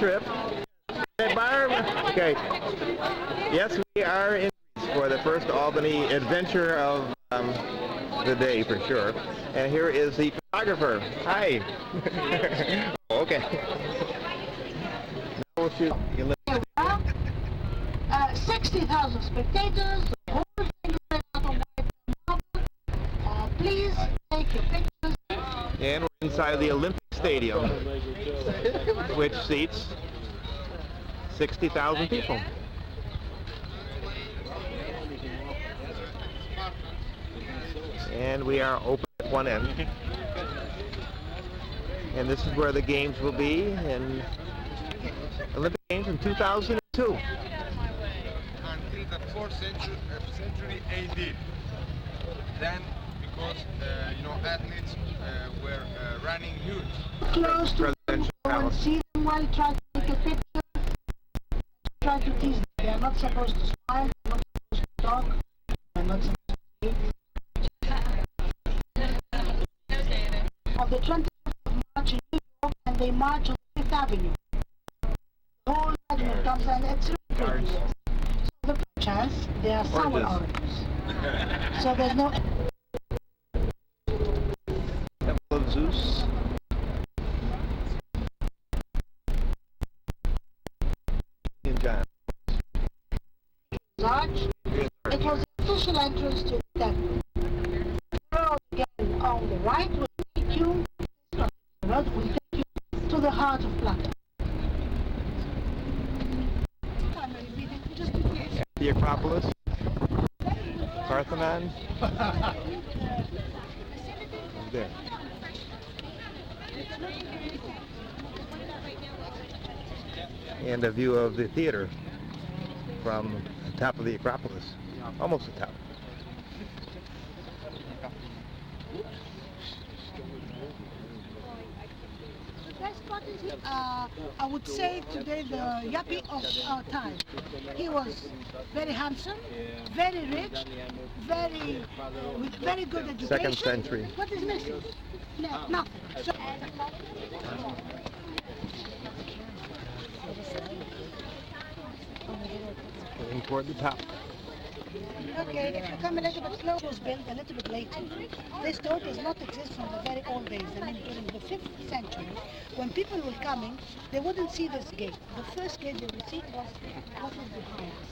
trip. Hey, Barb. Okay. Yes, we are in for the first Albany adventure of the day for sure. And here is the photographer. Hi. Okay. Now we'll shoot. 60,000 spectators. The whole thing is set out on white marble. Please take your pictures. And we're inside the Olympic Stadium, which seats 60,000 people. And we are open at one end. And this is where the games will be in Olympic Games in 2002. Until the 4th century AD. Then, because athletes were running huge. Close to them, go and see them while trying to take a picture. Try to tease them. They are not supposed to smile. They are not supposed to talk. They are not supposed to eat. On the 25th of March in New York, and they march on 5th Avenue. The whole regiment comes and it's really pretty. So the chance, they are sour oranges. So there's no... Temple of Zeus. In John. Large. It was the official entrance to the temple. The road again on the right will take you, the road will take you to the heart of Plato. The Acropolis. Parthenon. There. And a view of the theater from the top of the Acropolis. Almost the top. I would say today the yuppie of our time. He was very handsome, very rich, with very good education. Second century. What is missing? No, nothing. So, Going toward the top. okay, if you come a little bit closer, it was built a little bit later. This door does not exist from the very old days. I mean, during the 5th century, when people were coming, they wouldn't see this gate. The first gate they would see was what was behind us.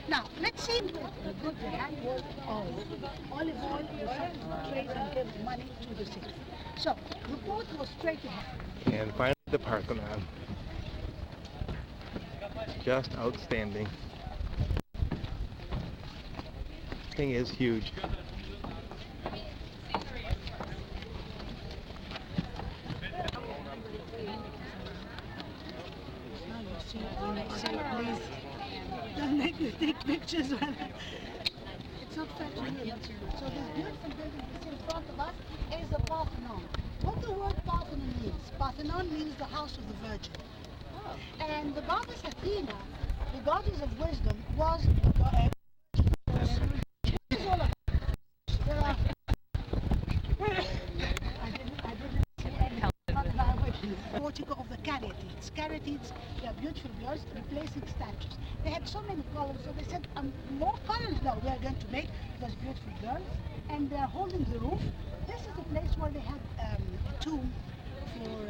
Now, let's see the good handwork of olive oil was trade and give money to the city. So, the port was straight ahead. And finally the Parthenon. Just outstanding. Thing is huge. Now you see, when I say please, don't make me take pictures when it's not fair to you. So this beautiful building you see in front of us is the Parthenon. What the word Parthenon means? Parthenon means the house of the Virgin. And the goddess Athena, the goddess of wisdom, was portico of the caryatides. Caryatides, they are beautiful girls replacing statues. They had so many colors, so they said, more colors now we are going to make those beautiful girls. And they are holding the roof. This is the place where they had a tomb for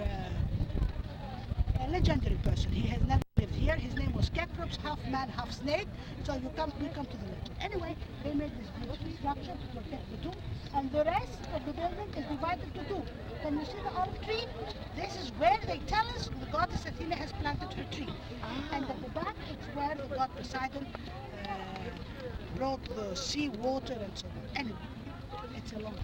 a legendary person. He has never lived here. His name was Kekrops, half man, half snake. So we come to the legend. Anyway, they made this beautiful structure to protect the tomb. And the rest of the building is divided to two. Can you see the olive tree? This is where they tell us the goddess Athena has planted her tree. And at the back, it's where the god Poseidon brought the sea water and so on. Anyway, it's a long.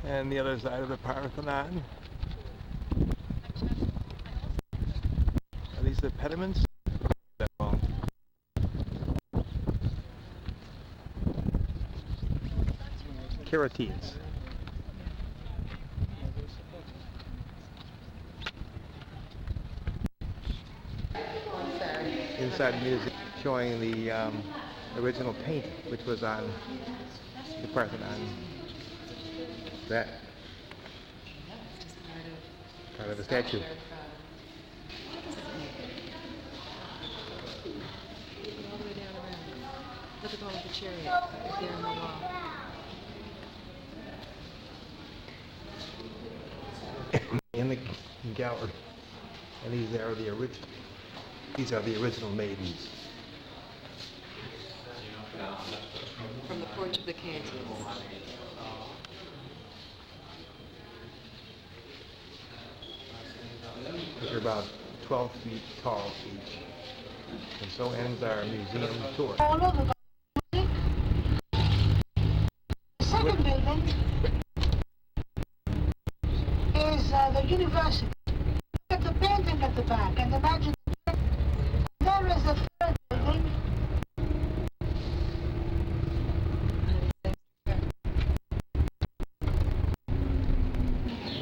And the other side of the Parthenon. Are these the pediments? Caryatides. Inside the museum showing the original paint which was on the Parthenon. That part of the statue. Look at all of the chariots right there on the wall. In the gallery. And these are the original. These are the original maidens. From the porch of the canteens. Which are about 12 feet tall each. And so ends our museum tour. All over the music. The second building is the university. Look at the painting at the back and imagine there is the third building.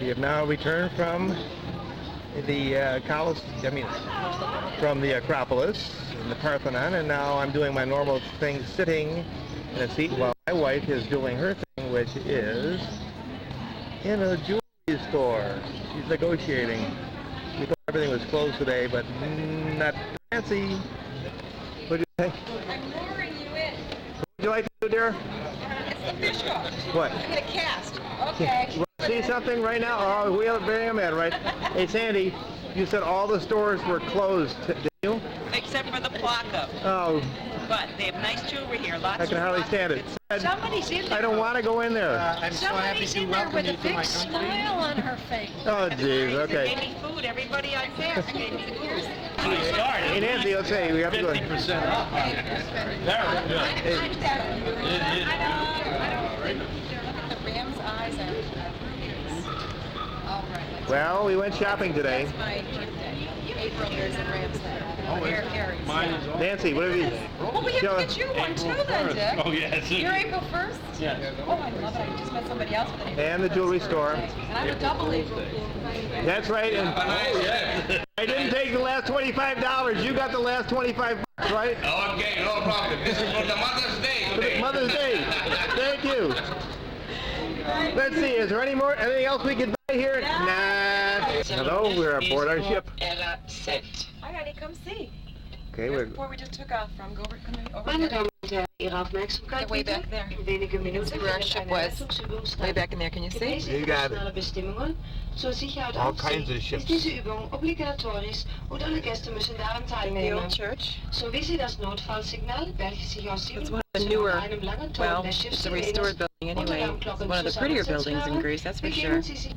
We have now returned from the from the Acropolis and the Parthenon, and now I'm doing my normal thing, sitting in a seat while my wife is doing her thing, which is in a jewelry store. She's negotiating. We thought everything was closed today, but not. Nancy, what do you think? I'm luring you in. What would you like to do, dear? It's the fish hook. What? I'm gonna cast. Okay. You want to see something right now? Oh, we'll bury him in, right? Hey, Sandy, you said all the stores were closed, did you? Except for the Plaka. Oh, But they have nice jewelry here. Lots I can hardly stand it. Somebody's in there. I don't want to go in there. I'm so happy Somebody's to in there welcome with you a to big my country. smile on her face. Oh, jeez, They okay. gave me food. Everybody I passed gave me food. Hey, Nancy, let's say we have to go. 50% off. The ram's eyes are rubies. All right. Well, we went shopping today. That's my gift day. April years in ram's day. Aries. Mine is all. Nancy, what have you? Well, we have Show to us. get you one too then, Dick. Oh, yes. You're April 1st? Yeah. Oh, I love it. I just met somebody else with an April And the 1st jewelry store. birthday. And I'm a double April Fool. That's right. And I didn't take the last $25. You got the last $25, right? Okay, no problem. This is for the Mother's Day today. Mother's Day. Thank you. Let's see. Is there anything else we can buy here? Nah. Hello, we're aboard our ship. Hi, honey, come see. Okay, There's we're. the port we just took off from. Go over, come over Meine here. Damen und Herren, Ihre Aufmerksamkeit Get way bitte. back there. In wenigen Minuten See where our findet ship eine was. Rettungsübung Way statt. back in there, can you see? Gemäß You got it. internationaler Bestimmungen zur Sicherheit All auf kinds See of ships. ist diese Übung obligatorisch und alle Gäste müssen daran The teilnehmen. old church. So wie Sie das Notfallsignal, welches sich aus It's 7 one of the Buchsen newer, und einem langen Turm well, des it's a Schiffsgelegers restored building und anyway. Alarmglocken It's one of the prettier zusammengesetzt buildings in werden, Greece, that's for sure. beginnen Sie sich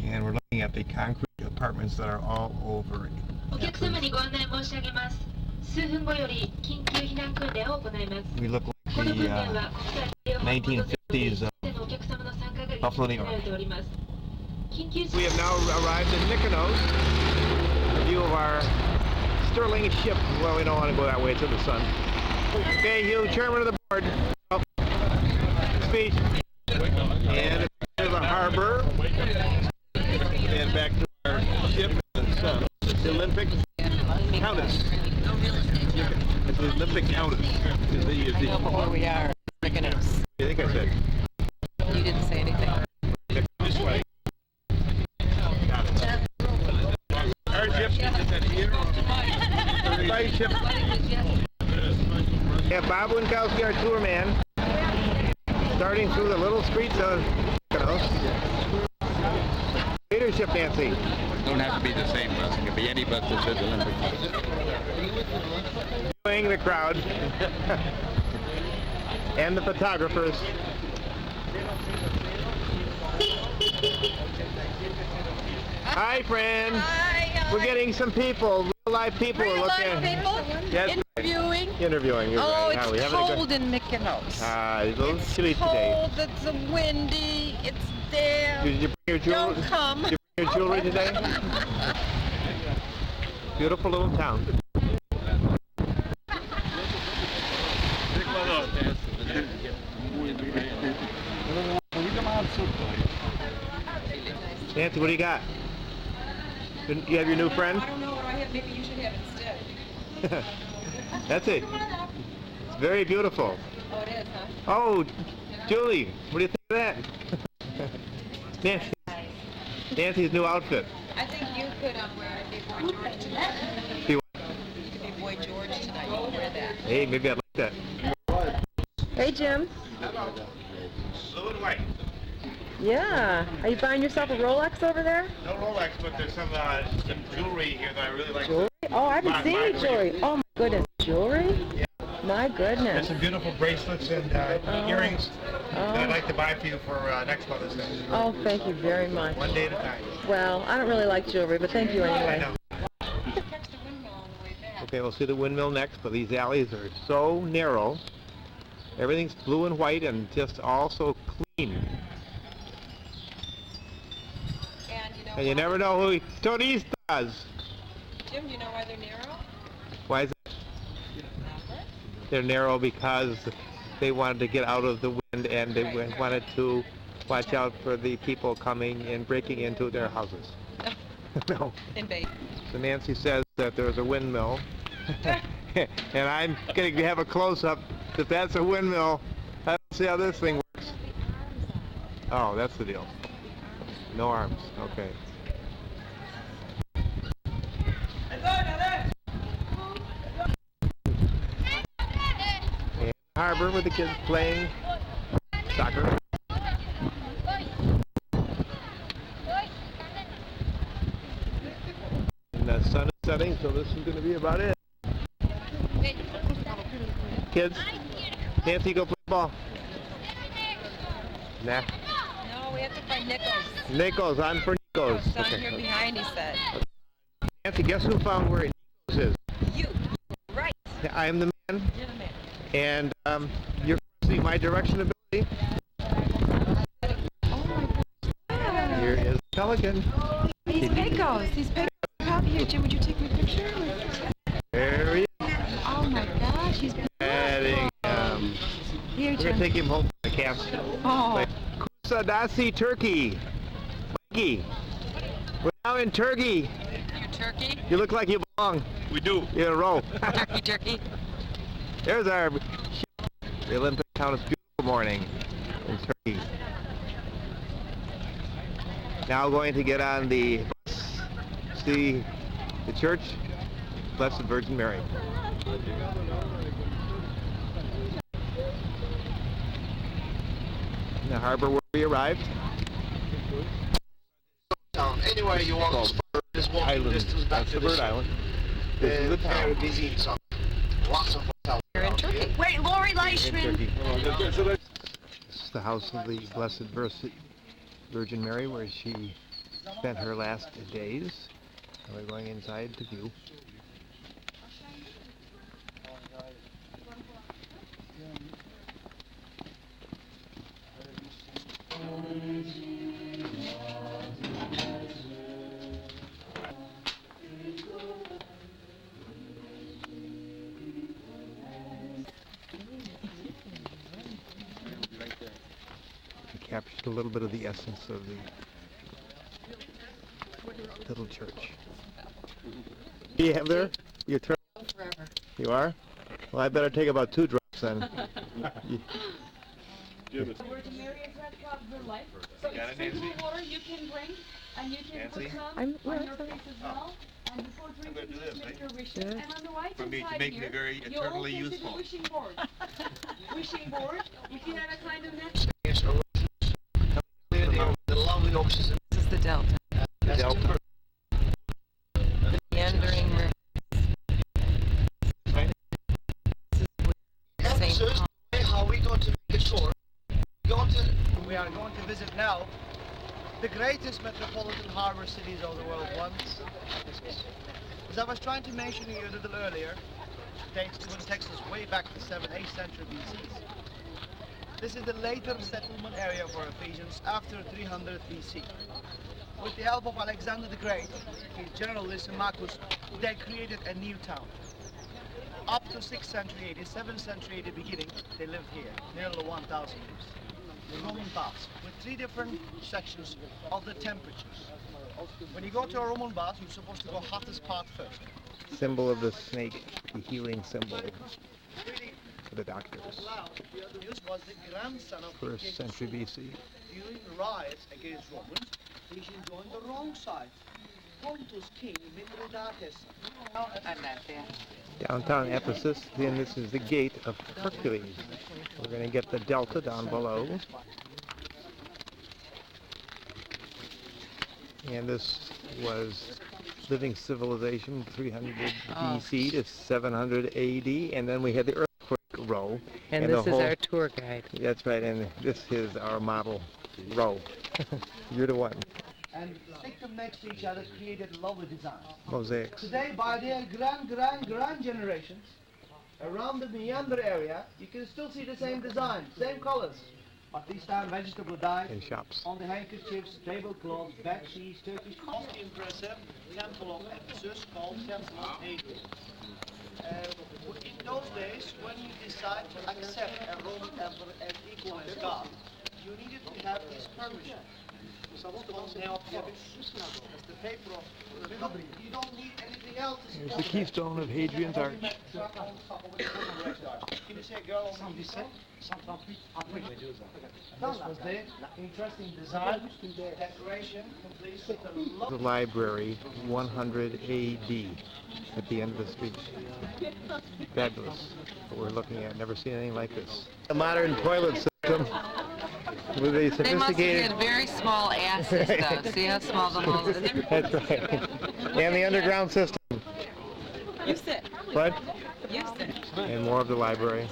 And we're looking at the concrete apartments that are all over. お客様にご案内申し上げます。数分後より緊急避難訓練を行います。 We look こ like の訓練 the は国際海洋法に基づき 1950s 全てのお客様の参加が義 Buffalo, 務 New 付けられ York. ております。緊急 We have now arrived in Mykonos. A view of our sterling ship. Well, we don't want to go that way. It's in the sun. Okay, Hugh, chairman of the board. Oh, speech. And to the harbor. And back to our ship in the sun. The Olympic Countess. It's the Olympic Countess. Is the, I know, but where we are, Mykonos. I think I said. You didn't say anything. This way. Our ship. My ship. Yeah, Bob Winkowski, our tour man, starting through the little streets of Mykonos. Leadership, Nancy. Don't have to be the same bus. It could be any bus that says Olympic. Enjoying the crowd and the photographers. Hi, friend. We're getting some people, real live people. Real live looking. people Yes, interviewing. interviewing. You're Oh, right. Now, we it's having a good- cold in Mykonos. It's a little chilly today. Cold, it's windy, it's damp. Did you bring your jewelry? Don't come. Did you bring your jewelry today? Beautiful little town. Nancy, what do you got? You have your new friend? I don't know what I have, maybe you should have instead. That's it. It's very beautiful. Oh, it is, huh? Oh, Julie, what do you think of that? Nancy, Nancy's new outfit. I think you could wear it before George tonight. See what? You could be Boy George tonight. You can wear that. Hey, maybe I'd like that. Hey, Jim. Blue and white. Yeah. Are you buying yourself a Rolex over there? No Rolex, but there's some jewelry here that I really like. Jewelry? Oh, I haven't seen any jewelry. Oh, my goodness. Jewelry? Yeah. My There's goodness. some beautiful bracelets and earrings that I'd like to buy for you for next Mother's Day. Oh, thank you very much. One day at a time. Well, I don't really like jewelry, but thank you anyway. I know. Okay, we'll see the windmill next, but these alleys are so narrow. Everything's blue and white and just all so clean. And you never know who Tony's does. Jim, do you know why they're narrow? Why is it? They're narrow because they wanted to get out of the wind and they wanted to watch out for the people coming and breaking into their houses. No. Invade. So Nancy says that there's a windmill, and I'm going to have a close-up. If that's a windmill, I don't see how this thing works. Oh, that's the deal. No arms. Okay. And harbor with the kids playing soccer. And the sun is setting, so this is going to be about it. Kids, Nancy, go play ball. Nah. No, we have to find Nichols. Nichols, I'm for Nichols. It's on here behind, he said. Nancy, guess who found where Nichols is? You. Right. I am the man. You're the man. And you're questioning my direction ability. Here is Pelican. These Pecos. These Pecos are out here. Jim, would you take me a picture? There he is. Oh my gosh, he's Heading, here, we're going Jim. to take him home from the camp. Oh. Kusadasi, Turkey. Mikey, we're now in Turkey. You're Turkey? You look like you belong. We do. You're in a row. Turkey, turkey. There's our ship. The Olympic Countess, beautiful morning in Turkey. Now going to get on the bus, see the church, Blessed Virgin Mary. In the harbor where we arrived. Anywhere you want to this walking Island. distance back That's to the bird ship. island. This is the Very town. busy in summer. Lots of hotels. You're in Turkey. Wait, Lori In Leishman. Turkey. This is the house of the Blessed Virgin Mary where she spent her last days. And we're going inside to view. I captured a little bit of the essence of the little church. Do you have there? You turn? Forever. You are? Well, I better take about 2 drops then. Virgin Mary is red cloud of her life. So it's drinkable water you can drink, and you can put some on your face as well. And before drinking, do just this, make eh? your wishes. Yes. And on the right For hand me, to side make me here, very you also eternally see the useful. wishing board. Wishing board. If you have a kind of net. The lovely oxygen. This is the Delta. The Delta. The meandering river. St. So how we going to make a tour? We are going to visit now the greatest metropolitan harbor cities of the world once. As I was trying to mention to you a little earlier, dates even Texas way back to 7th, 8th century BC. This is the later settlement area for Ephesians after 300 BC. With the help of Alexander the Great, his general Lysimachus, they created a new town. Up to 6th century AD, 7th century AD beginning, they lived here, nearly 1,000 years. The Roman baths, with 3 different sections of the temperatures. When you go to a Roman bath, you're supposed to go hottest part first. Symbol of the snake, the healing symbol for the doctors. This was the grandson of 1st century BC. during riots against Romans, he joined the wrong side. Pontus king Mithridates. Downtown Ephesus, then this is the gate of Hercules. We're going to get the delta down below. And this was living civilization 300 BC to 700 AD, and then we had the earthquake row. And this is our tour guide. That's right, and this is our model row. You're the one. And stick them next to each other created lovely designs. Mosaics. Today, by their grand generations, around the meander area, you can still see the same design, same colors. But this time vegetable dye In shops. on the handkerchiefs, tablecloths, bed sheets, Turkish most impressive temple of Ephesus called Temple of Hadrian. In those days, when you decide to accept a Roman emperor as equal as God, you needed to have his permission. That's the paper of the republic. You don't need anything else. Here's the keystone of Hadrian's Arch. Can you say girl? This was the interesting design, decoration, complete with The library, 100 AD, at the end of the street. Fabulous. What we're looking at. Never seen anything like this. A modern toilet system with a sophisticated... They must have had very small asses, though. See how small the holes are? That's right. And the underground system. You sit. What? You sit. And more of the library.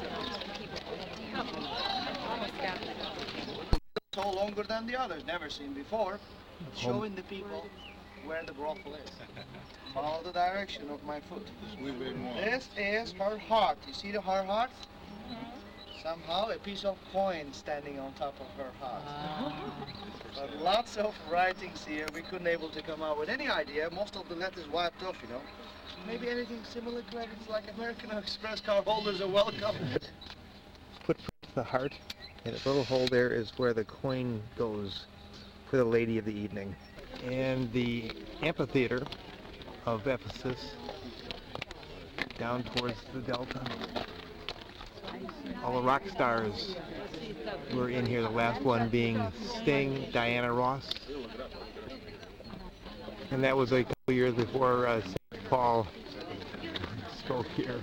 So longer than the others, never seen before, showing the people where the brothel is. Follow the direction of my foot. This is her heart. You see her heart? Somehow a piece of coin standing on top of her heart. But lots of writings here. We couldn't able to come out with any idea. Most of the letters wiped off, you know. Maybe anything similar credits like American Express card holders are welcome. Footprint, the heart, and a little hole there is where the coin goes for the lady of the evening. And the amphitheater of Ephesus down towards the delta. All the rock stars were in here, the last one being Sting, Diana Ross. And that was a couple years before St. Paul spoke here.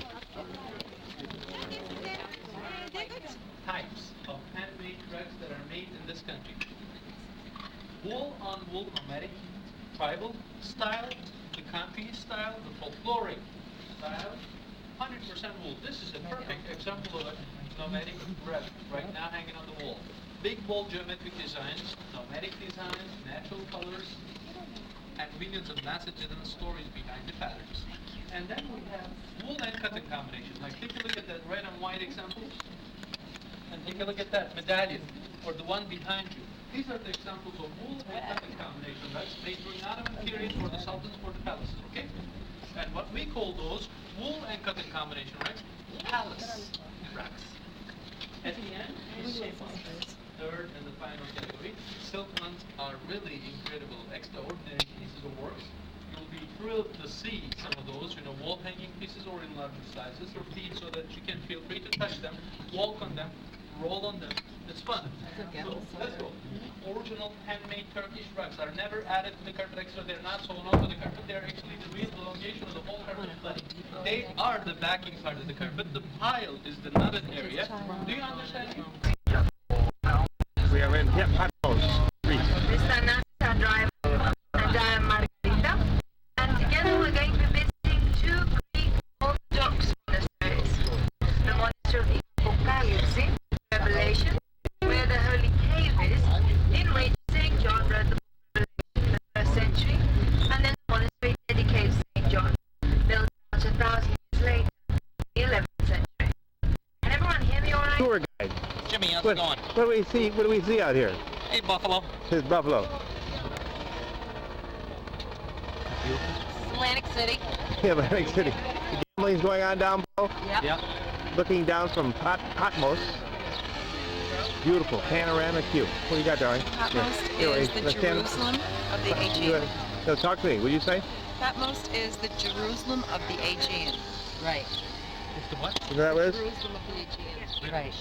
Types of handmade rugs that are made in this country. Wool on wool nomadic, tribal style, the country style, the folkloric style, 100% wool. This is a perfect example of a nomadic rug right now hanging on the wall. Big, bold geometric designs, nomadic designs, natural colors, and millions of messages and stories behind the patterns. And then we have wool and cotton combination. Like take a look at that red and white example, and take a look at that medallion, or the one behind you. These are the examples of wool and cotton combination rugs made during Ottoman period for the sultans for the palaces, okay? And what we call those wool and cotton combination rugs, palace rugs. At the end, third and the final category, silk ones are really incredible, extraordinary pieces of work. You'll be thrilled to see some of those, wall hanging pieces or in larger sizes, or feet so that you can feel free to touch them, walk on them, roll on them. It's fun. So, let's go. Original handmade Turkish rugs are never added to the carpet extra. They're not sewn onto the carpet. They're actually the real elongation of the whole carpet body. They are the backing part of the carpet. The pile is the knotted area. Do you understand? We are in Patmos, Greece. Driver and I am Margarita, and together we're going to be visiting two Greek Orthodox monasteries. The monastery of Apocalypse, Revelation, where the holy cave is, in which St. John wrote the book of Revelation in the 1st century, and then the monastery dedicated to St. John, built about 1,000 years later, in the 11th century. Can everyone hear me all right? Tour guide. Jimmy, how's it going? What do we see? What do we see out here? Hey, Buffalo. Here's Buffalo. Atlantic City. Yeah, Atlantic City. The gambling's going on down below. Yep. Looking down from Patmos. Beautiful, panoramic view. What do you got, darling? Patmos Here, is the let's stand- Jerusalem of the Aegean. No, talk to me. What did you say? Patmos is the Jerusalem of the Aegean. Right. It's the what? You know that was? Jerusalem of the Aegean. Right.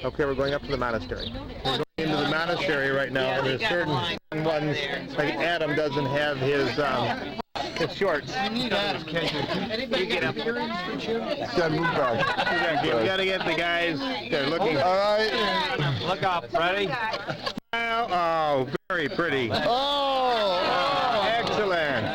Okay, we're going up to the monastery. We're going into the monastery right now, and there's certain ones, like Adam doesn't have his shorts. You get up. Gotta move back. We gotta get the guys. They're looking. All right. Look up. Ready? Oh, very pretty. Oh, excellent.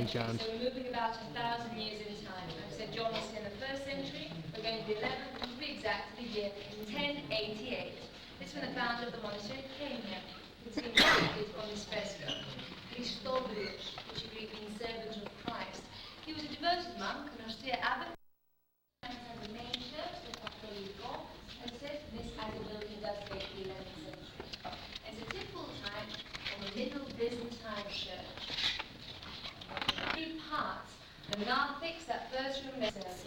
John. So we're moving about 1,000 years in time. I've said John was in the 1st century. We're going to the 11th, to be exact, to begin in 1088. This is when the founder of the monastery came here. You can see it on this fresco. Christobolus, which agreed means servant of Christ. He was a devoted monk, an austere abbot, and had the main church, the Catholic, and said this as a building does date the 11th century. It's a typical time of the Middle Byzantine church. 3 parts. The narthex, that first room service.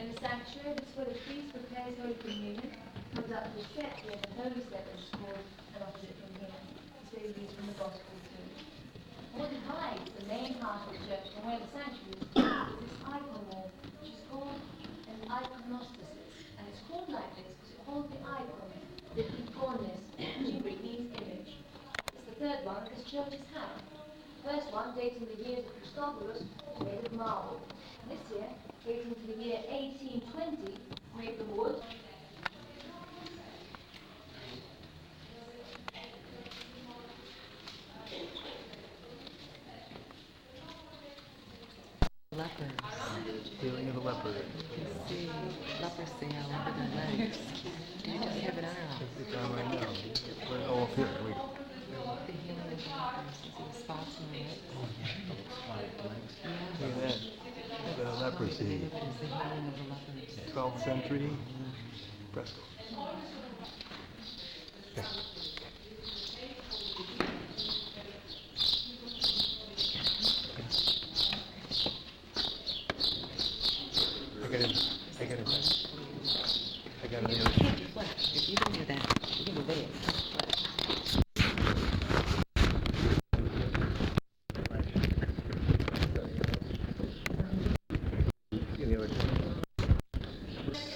In the sanctuary, this is where the priest prepares Holy Communion, comes up to the step where the Holy Step is called, and opposite from here. This is reads from the Gospel too. What divides the main part of the church from where the sanctuary is this icon wall, which is called an iconostasis. And it's called like this because it holds the icon, the iconis, which in Greek means image. It's the 3rd one that this church has had. First one, dating the years of Christobolus, made of marble. And this year, dating to the year 1820, made of wood. Leopards. Healing of the leopard. You can see leprosy all over their legs. Do you just have it on? It's on right now. Oh, here we go. The healing of the leopards. You see the spots on the legs? Look at that. The leprosy. It's the healing of the leopards. 12th century fresco. Okay. I got it. You can't do flash. If you can do that, you can do video.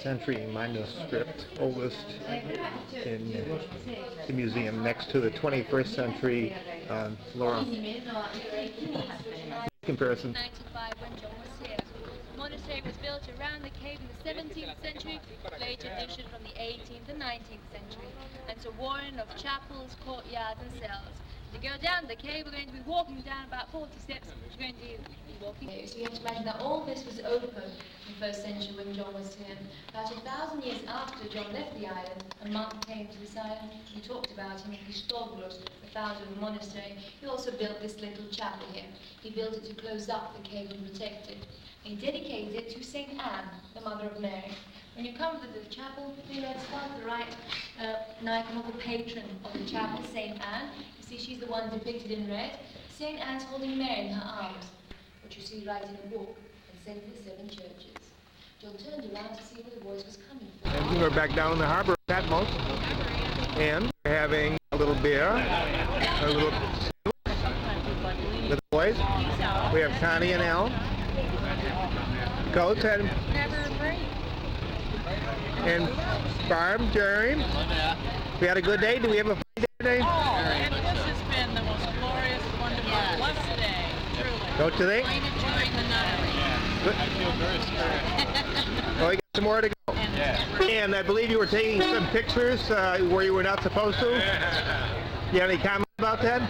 Century manuscript, oldest in the museum next to the 21st century Laura. Comparison. 95 when John was here. The monastery was built around the cave in the 17th century, later addition from the 18th and 19th century, and it's a warren of chapels, courtyards and cells. To go down the cave, we're going to be walking down about 40 steps. We're going to be walking. So you have to imagine that all this was open in the 1st century when John was here. About 1,000 years after John left the island, a monk came to this island. We talked about him, Christobolus, the founder of the monastery. He also built this little chapel here. He built it to close up the cave and protect it. And he dedicated it to St. Anne, the mother of Mary. When you come to the chapel, you know, it's far to the right, an icon of the patron of the chapel, St. Anne. You see, she's the one depicted in red. St. Anne's holding Mary in her arms, which you see right in the book, and sent to the 7 churches. John turned around to see where the voice was coming from. And we're back down in the harbor of Patmos, and we're having a little beer, a little with the boys. We have Connie and Al. Coach had and Barb, Jerry. We had a good day. Did we have a fun day today? Oh, and this has been the most glorious, wonderful, blessed day, truly. Don't you think? During the nunnery. Good. I feel very scared. Well, we got some more to go. And I believe you were taking some pictures where you were not supposed to. You have any comment about that?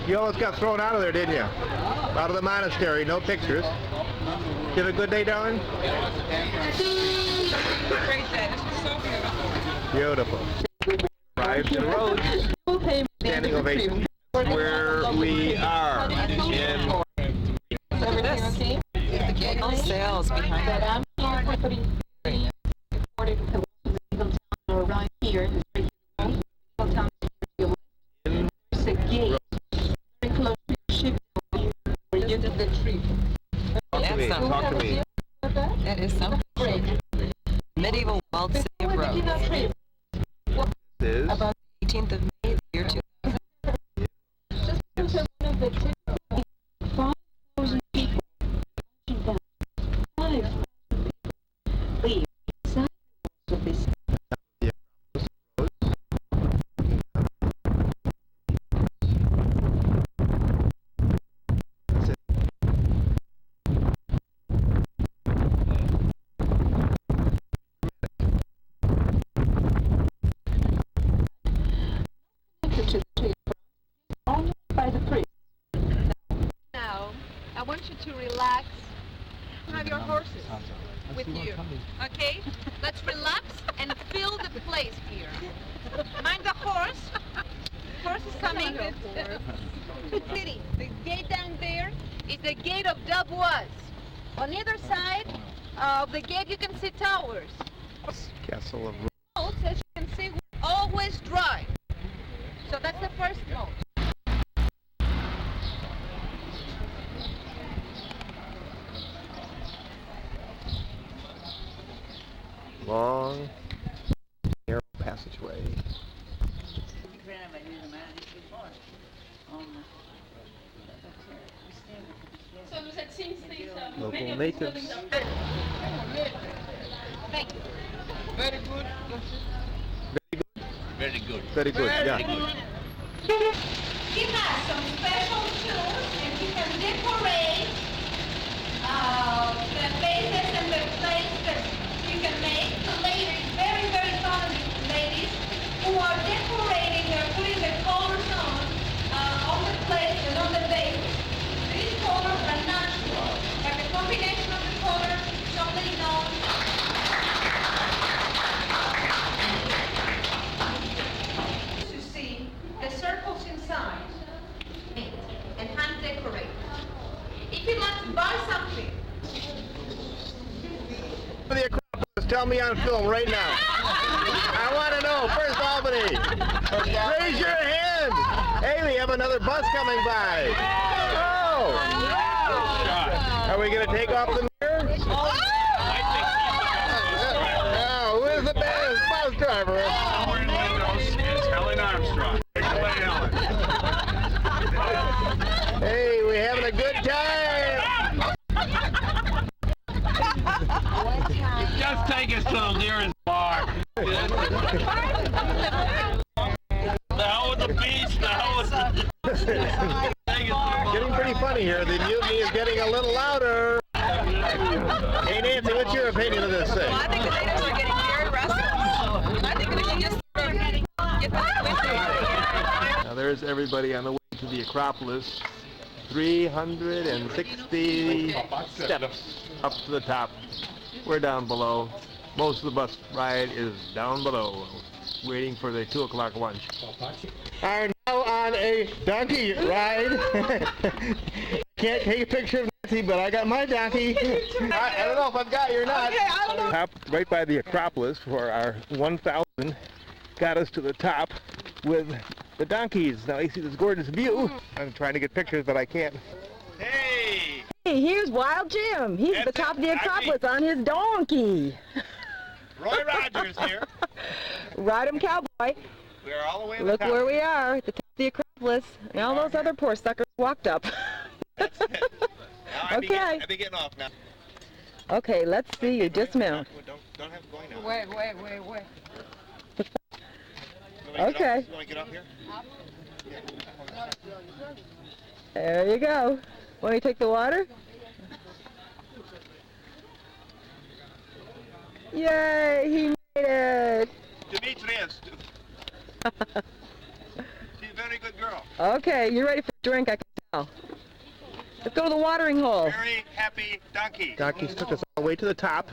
You almost got thrown out of there, didn't you? Out of the monastery, no pictures. You have a good day, darling? Great day. This was so beautiful. Beautiful. Arrived to the road. Standing ovation. Where we are in. No sales behind that. Around here, there's a gate very close to the ship where you get the tree. Talk to me. That is something. Medieval walled city of Rhodes. This is about the 18th of May, the year 2000. Just because one of the typical 5,000 people marching down, 5,000 people leave inside the walls of this. I want you to relax. Have your horses with you. Okay? Let's relax and feel the place here. Mind the horse. Horse is coming. City. The gate down there is the gate of Dubois. On either side of the gate you can see towers. Castle of Notes, as you can see, we always dry. So that's the first note. long, narrow passageway. Local natives. Thank you. Very good. Very good. Very good, yeah. He has some special tools and he can decorate the faces and the plates that you can make. The ladies, very, very talented ladies who are decorating, they're putting the colors on the plates and on the base. These colors are natural. Like a combination of the colors, somebody known. To see the circles inside, paint, and hand decorate. If you'd like to buy something, The Acropolis, tell me on film right now. I want to know, first Albany. Raise your hand. Hey, we have another bus coming by. Oh. Are we going to take off the mirror? Now, who is the best bus driver? Hey, we having a good time. Just take us to the nearest bar. The hell with the beach, the hell with the... Getting pretty funny here. The mutiny is getting a little louder. Hey, Nancy, what's your opinion of this thing? Well, I think the natives are getting very restless. I think they should just sort of get back to winter. Now there's everybody on the way to the Acropolis. 360 steps up to the top. We're down below. Most of the bus ride is down below, waiting for the 2 o'clock lunch. Are now on a donkey ride. Can't take a picture of Nancy, but I got my donkey. I don't know if I've got you or not. Okay, I don't know. Top right by the Acropolis for our 1,000 got us to the top with the donkeys. Now you see this gorgeous view. I'm trying to get pictures, but I can't. Hey! Hey, here's Wild Jim. He's at the top of the Acropolis on his donkey. Roy Rogers here. Ride 'em, cowboy. We're all the way Look where we are, at the top of the Acropolis. And all those other poor suckers walked up. That's it. Now Okay. I'll be getting off now. Okay, let's see you dismount. Don't have to go now. Wait. Okay. You want to get off here? There you go. Want me to take the water? Yay, he made it. Demetrius. She's a very good girl. Okay, you're ready for a drink, I can tell. Let's go to the watering hole. Very happy donkey. Donkeys took us all the way to the top.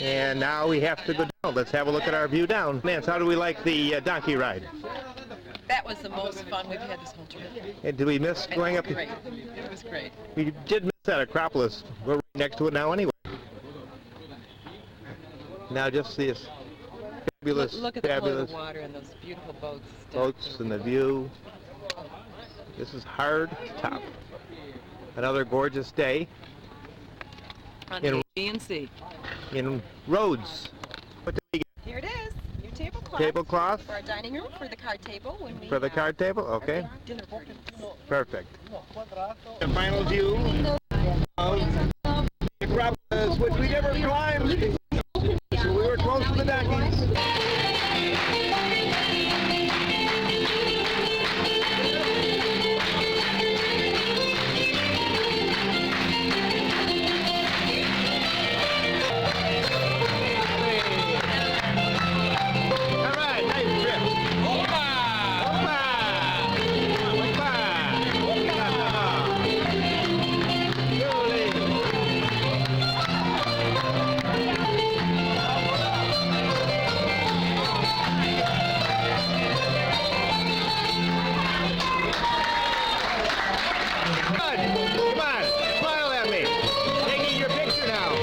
And now we have to go down. Let's have a look at our view down. Nance, how do we like the donkey ride? That was the most fun we've had this whole trip. And did we miss going up? Great. It was great. We did miss that Acropolis. We're right next to it now anyway. Now just see this fabulous, Look at the flow of fabulous the water and those beautiful boats. boats and the view. This is hard top. Another gorgeous day On in the Aegean Sea. in Rhodes. What did we get? Here it is. Your tablecloth. Tablecloth For our dining room, for the card table. When we for the card table? Okay. dinner parties. Perfect. The final view of the Acropolis, which we never climbed. So we were close to the donkeys. All right, nice trip. Opa! Opa! Opa! good. Come on, smile at me. Taking your picture now.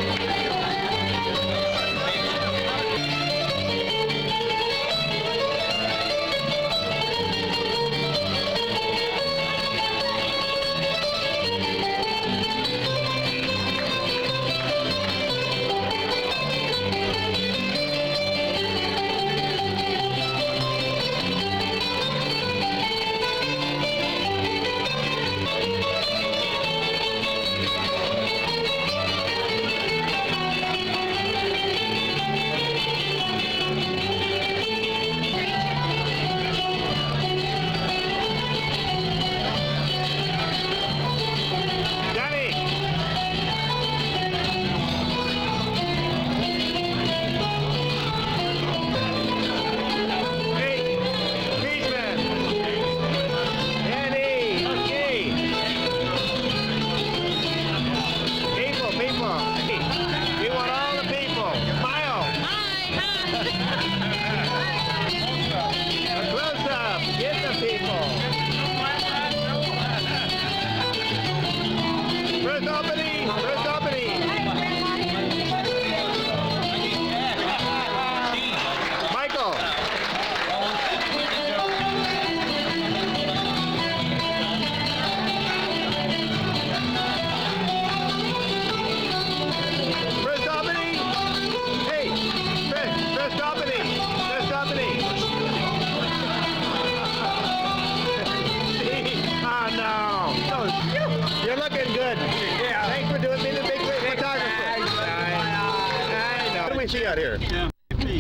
Out here. Yeah.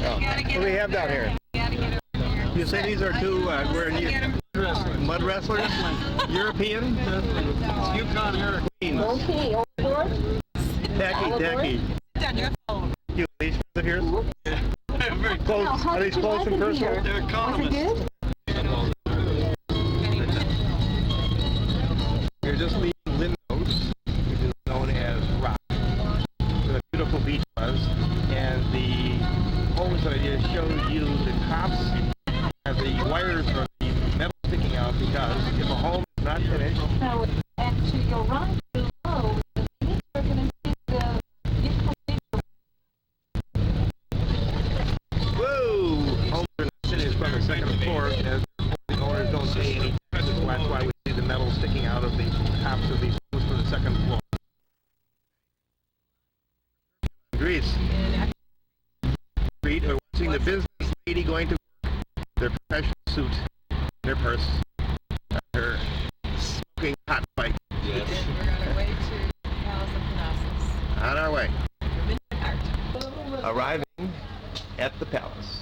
Oh. What do we have down here? You say these are two mud wrestlers? European? Yukon Hurricanes. Okay, all aboard. Tacky. You these friends of yours? Very close. Are these close and personal? They're economists. You're just leaving Lindos, which is known as rock. The beautiful beach was. And the homes that I just showed you, the tops have the wires or the metal sticking out because if a home is not finished. So, and to your right below, you're going to see the beautiful picture. Whoa! Homes are not finished from the second floor, as the owners don't pay any taxes. That's why we see the metal sticking out of the tops of these homes from the second floor. Greece. Or watching the business lady going to work, their professional suit, their purse, her smoking hot bike. Yes. We're on our way to Palace of Knossos. On our way. Art. Arriving at the palace.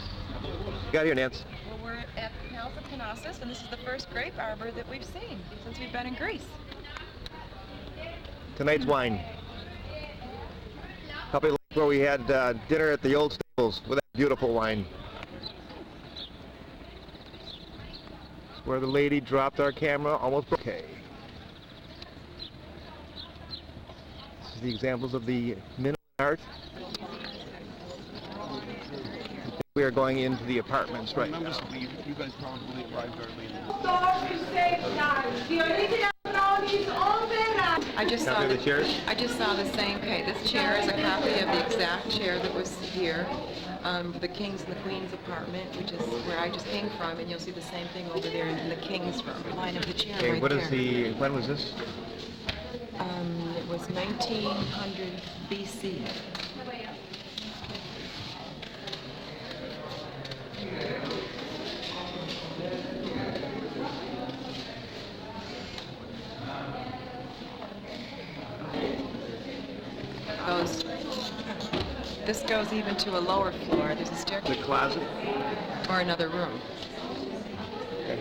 Got here, Nance. Well, we're at the Palace of Knossos, and this is the first grape arbor that we've seen since we've been in Greece. Tonight's wine. Probably like where we had dinner at the old stables with that beautiful wine. Where the lady dropped our camera, almost broke. Okay. This is the examples of the minimal art. We are going into the apartments right now. You guys probably arrived early. I just saw the chairs. I just saw the same. Okay, this chair is a copy of the exact chair that was here, the King's and the Queen's apartment, which is where I just came from, and you'll see the same thing over there in the King's room. Line of the chair Okay, right what there. is the? When was this? It was 1900 BC. This goes even to a lower floor. There's a staircase. The closet? Or another room. Okay.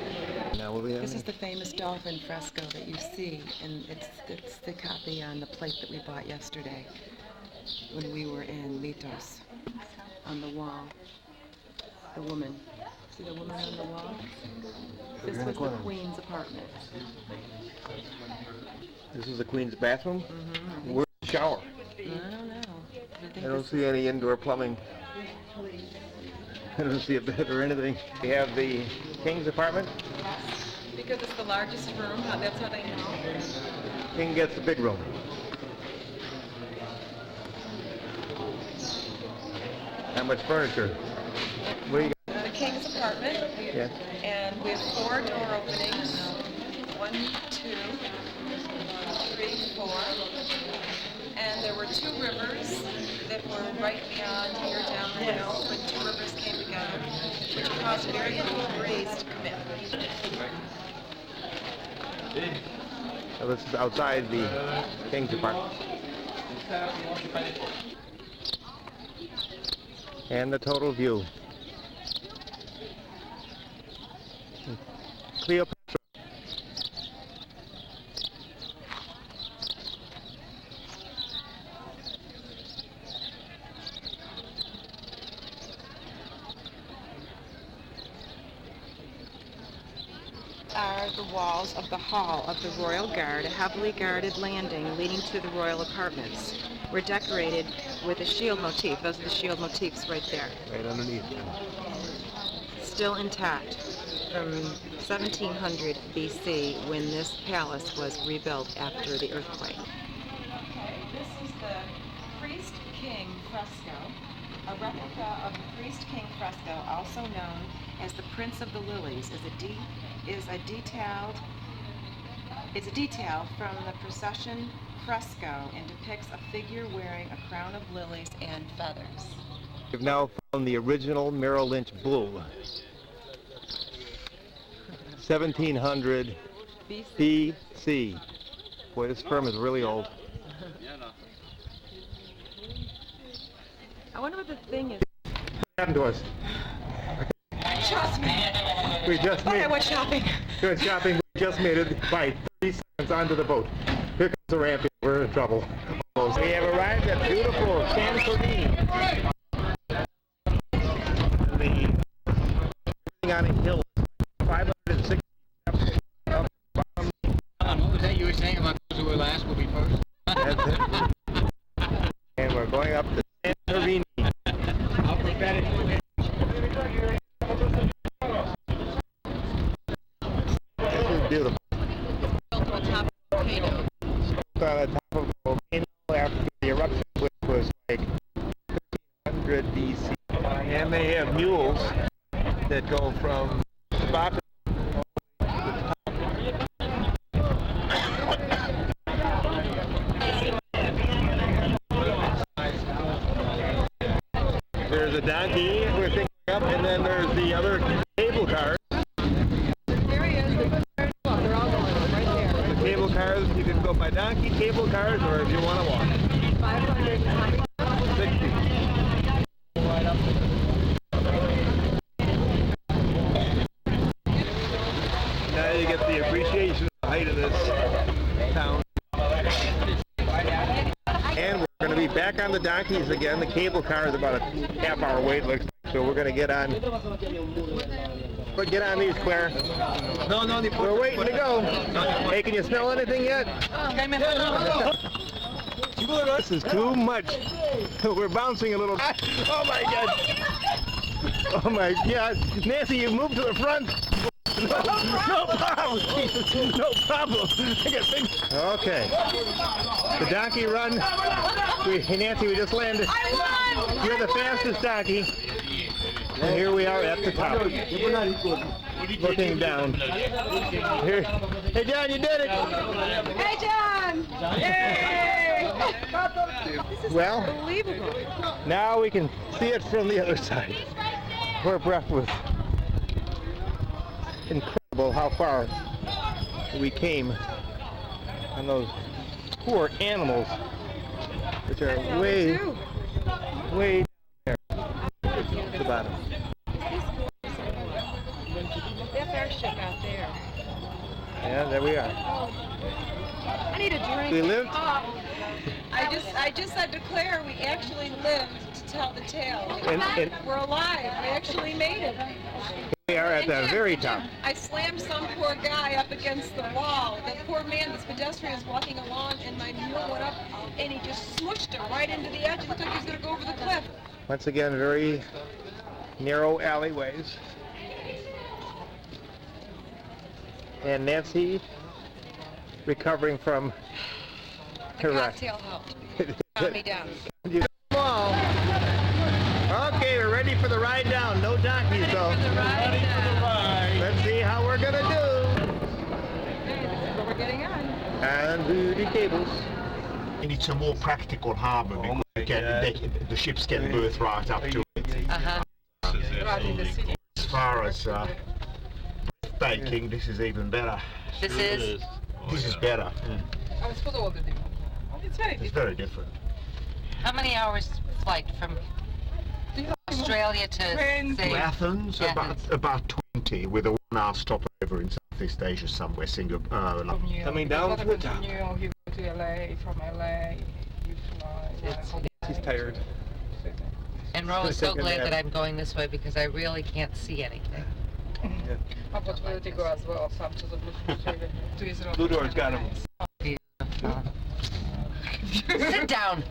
Now what do we have? This is the famous dolphin fresco that you see, and it's the copy on the plate that we bought yesterday when we were in Litos. On the wall. The woman. See the woman on the wall? This was the Queen's apartment. This is the Queen's bathroom? Mm-hmm. Where's the shower? I don't know. I don't see any indoor plumbing. I don't see a bed or anything. We have the King's apartment. Because it's the largest room, that's how they know. King gets the big room. How much furniture? What do you got? The king's apartment. Yes. And we have 4 door openings. 1, 2, 3, 4. And there were 2 rivers that were right beyond here down the hill when 2 rivers came together, which caused a very cool breeze to come in. So this is outside the King's apartment. And the total view. Cleopatra. Are the walls of the hall of the Royal Guard, a heavily guarded landing leading to the royal apartments. We're decorated with a shield motif. Those are the shield motifs right there. Right underneath. Still intact from 1700 BC when this palace was rebuilt after the earthquake. Okay, this is the Priest King fresco, a replica of the Priest King fresco, also known as the Prince of the Lilies, is a detail from the procession fresco and depicts a figure wearing a crown of lilies and feathers. We've now found the original Merrill Lynch bull. 1700 BC. Boy, this firm is really old. I wonder what the thing is. What happened to us? Trust me. We just made. I went shopping. Good shopping. We just made it by 30 seconds onto the boat. Here comes the ramp. We're in trouble. Almost. We have arrived at beautiful Santorini. On a hill, 560 steps up the bottom. What was that you were saying about those who were last will be first? That's it. And we're going up to Santorini. This is beautiful. Built on top of a volcano. Built on the top of a volcano after the eruption, which was like 1300 BC. And they have mules that go from the bottom to the top. There's a donkey we're thinking up, and then there's the other cable cars. There he is. They're all going right there. The cable cars, you can go by donkey, cable cars, or if you want to walk. 560. Right up there. Now you get the appreciation of the height of this town. And we're going to be back on the donkeys again. The cable car is about a half-hour wait, looks like, so we're going to get on. But get on these, Claire. No, we're waiting to go. Hey, can you smell anything yet? This is too much. We're bouncing a little. Oh my God! Oh my God! Nancy, you moved to the front. No problem. No problem. Okay. The donkey run. Nancy, we just landed. You're the fastest donkey. And here we are at the top. Looking down. Here. Hey, John, you did it. Hey, John! Yay! Well, Unbelievable. now we can see it from the other side. We're breathless. Incredible how far we came on those poor animals, which are way down there at the bottom. That airship out there. Yeah, there we are. I need a drink. We lived? I just said to Claire, we actually lived to tell the tale. And we're alive. We actually made it. We are at the very top. I slammed some poor guy up against the wall. That poor man, this pedestrian, was walking along, and my mule went up, and he just smushed him right into the edge. It looked like he was going to go over the cliff. Once again, very narrow alleyways. And Nancy recovering from The Iraq. cocktail helped. Calm me down. Okay, we're ready for the ride down. No donkeys though. Let's see how we're gonna do. But we're getting on. And booty cables. And it's a more practical harbour because the ships get berth right up to it. As far as baking, this is even better. This is? This is better. It's It's very different. How many hours flight from Australia to say Athens, about 20, with a 1-hour stopover in Southeast Asia somewhere, Singapore. Coming down to the top. New York, you go to LA, from LA, you fly. He's tired. And we're always so glad that I'm going this way because I really can't see anything. I've got to go as well, some to the to Israel. Blue Door's got him. Sit down.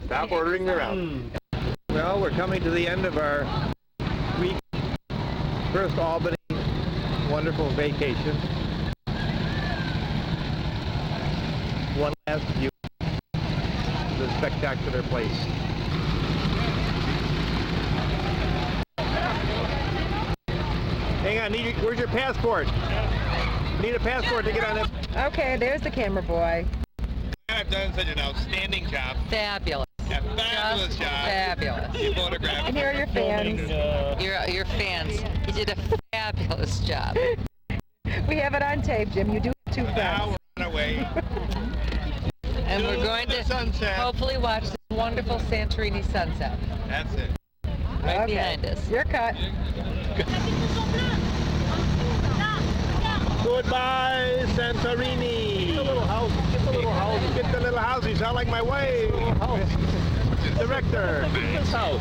Stop ordering me around. Well, we're coming to the end of our week. First Albany wonderful vacation. One last view of the spectacular place. Hang on, where's your passport? Need a passport to get on this. Okay, there's the camera boy. I've done such an outstanding job. Fabulous. A fabulous job. Fabulous. You photographed. And here are your fans. Your fans. You did a fabulous job. We have it on tape, Jim. You do have 2 fans. Now we're on our way. And we're going to hopefully watch this wonderful Santorini sunset. That's it. Right behind us. You're cut. Goodbye, Santorini. Get the little house. Get the little house. Get the little house. You sound like my wife. Director. This house.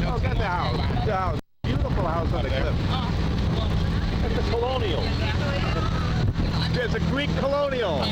Oh, got the house. The house. Beautiful house on the cliff. That's a colonial. It's a Greek colonial.